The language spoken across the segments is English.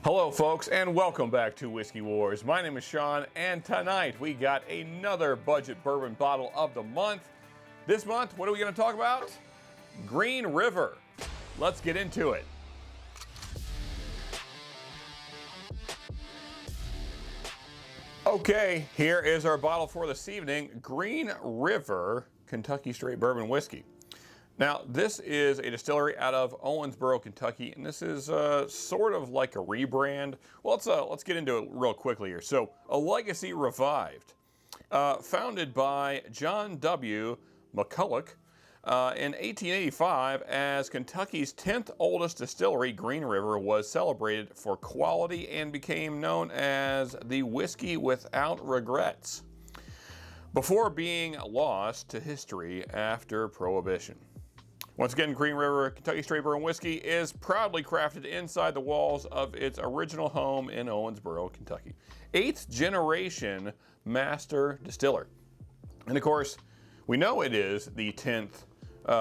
Hello folks, and welcome back to Whiskey Wars. My name is Sean, and tonight we got another budget bourbon bottle of the month. This month, what are we going to talk about? Green River. Let's get into it. Okay, here is our bottle for this evening, Green River Kentucky Straight Bourbon Whiskey. Now, this is a distillery out of Owensboro, Kentucky, and this is sort of like a rebrand. Well, let's get into it real quickly here. So, a legacy revived. Founded by John W. McCulloch in 1885 as Kentucky's 10th oldest distillery, Green River was celebrated for quality and became known as the whiskey without regrets, before being lost to history after Prohibition. Once again, Green River Kentucky Straight Bourbon Whiskey is proudly crafted inside the walls of its original home in Owensboro, Kentucky. 8th generation master distiller. And of course, we know it is the 10th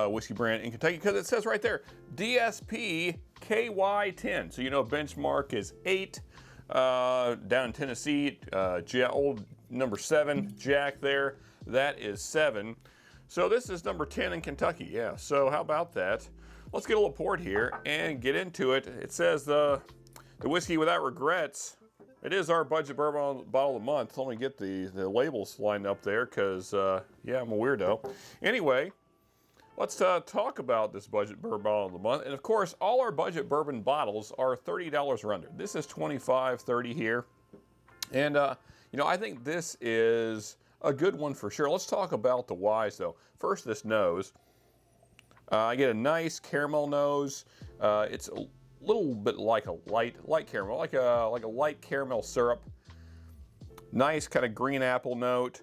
whiskey brand in Kentucky because it says right there, DSP KY10. So you know benchmark is 8. Down in Tennessee, old number 7, Jack there, that is 7. So this is number 10 in Kentucky, yeah. So how about that? Let's get a little poured here and get into it. It says the whiskey without regrets. It is our budget bourbon bottle of the month. Let me get the labels lined up there because, yeah, I'm a weirdo. Anyway, let's talk about this budget bourbon bottle of the month. And of course, all our budget bourbon bottles are $30 or under. This is $25, $30 here. And, you know, I think this is a good one for sure. Let's talk about the whys though. First, this nose. I get a nice caramel nose. It's a little bit like a light caramel, like a light caramel syrup. Nice kind of green apple note.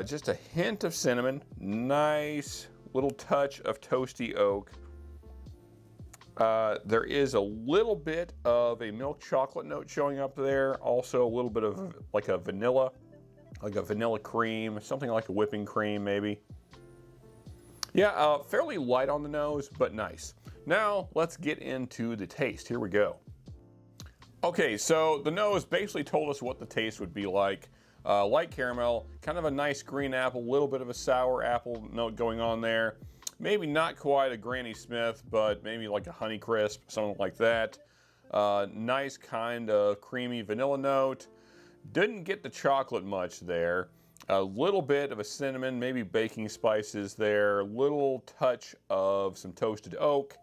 Just a hint of cinnamon. Nice little touch of toasty oak. There is a little bit of a milk chocolate note showing up there. Also a little bit of like a vanilla cream, something like a whipping cream maybe. Yeah, fairly light on the nose, but nice. Now let's get into the taste. Here we go. Okay, so the nose basically told us what the taste would be like. Light caramel, kind of a nice green apple, little bit of a sour apple note going on there. Maybe not quite a Granny Smith, but maybe like a Honeycrisp, something like that. Nice kind of creamy vanilla note. Didn't get the chocolate much there. A little bit of a cinnamon, maybe baking spices there. Little touch of some toasted oak.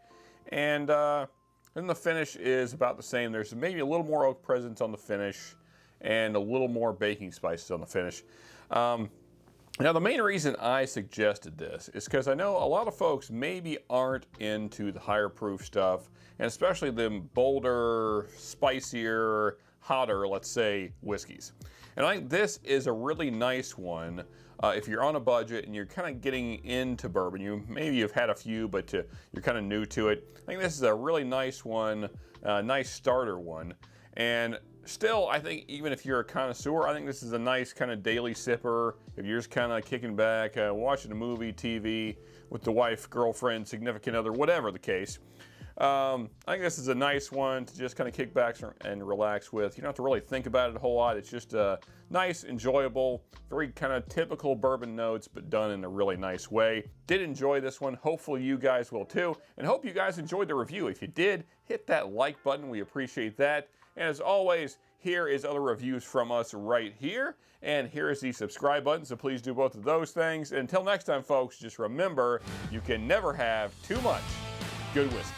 And then the finish is about the same. There's maybe a little more oak presence on the finish and a little more baking spices on the finish. Now, the main reason I suggested this is because I know a lot of folks maybe aren't into the higher proof stuff, and especially the bolder, spicier, hotter, let's say, whiskeys. And I think this is a really nice one if you're on a budget and you're kind of getting into bourbon. Maybe you've had a few, but you're kind of new to it. I think this is a really nice one, nice starter one. And still, I think even if you're a connoisseur, I think this is a nice kind of daily sipper. If you're just kind of kicking back, watching a movie, TV with the wife, girlfriend, significant other, whatever the case. I think this is a nice one to just kind of kick back and relax with. You don't have to really think about it a whole lot. It's just nice, enjoyable, very kind of typical bourbon notes, but done in a really nice way. Did enjoy this one. Hopefully you guys will too. And hope you guys enjoyed the review. If you did, hit that like button. We appreciate that. And as always, here is other reviews from us right here. And here is the subscribe button, so please do both of those things. And until next time, folks, just remember, you can never have too much good whiskey.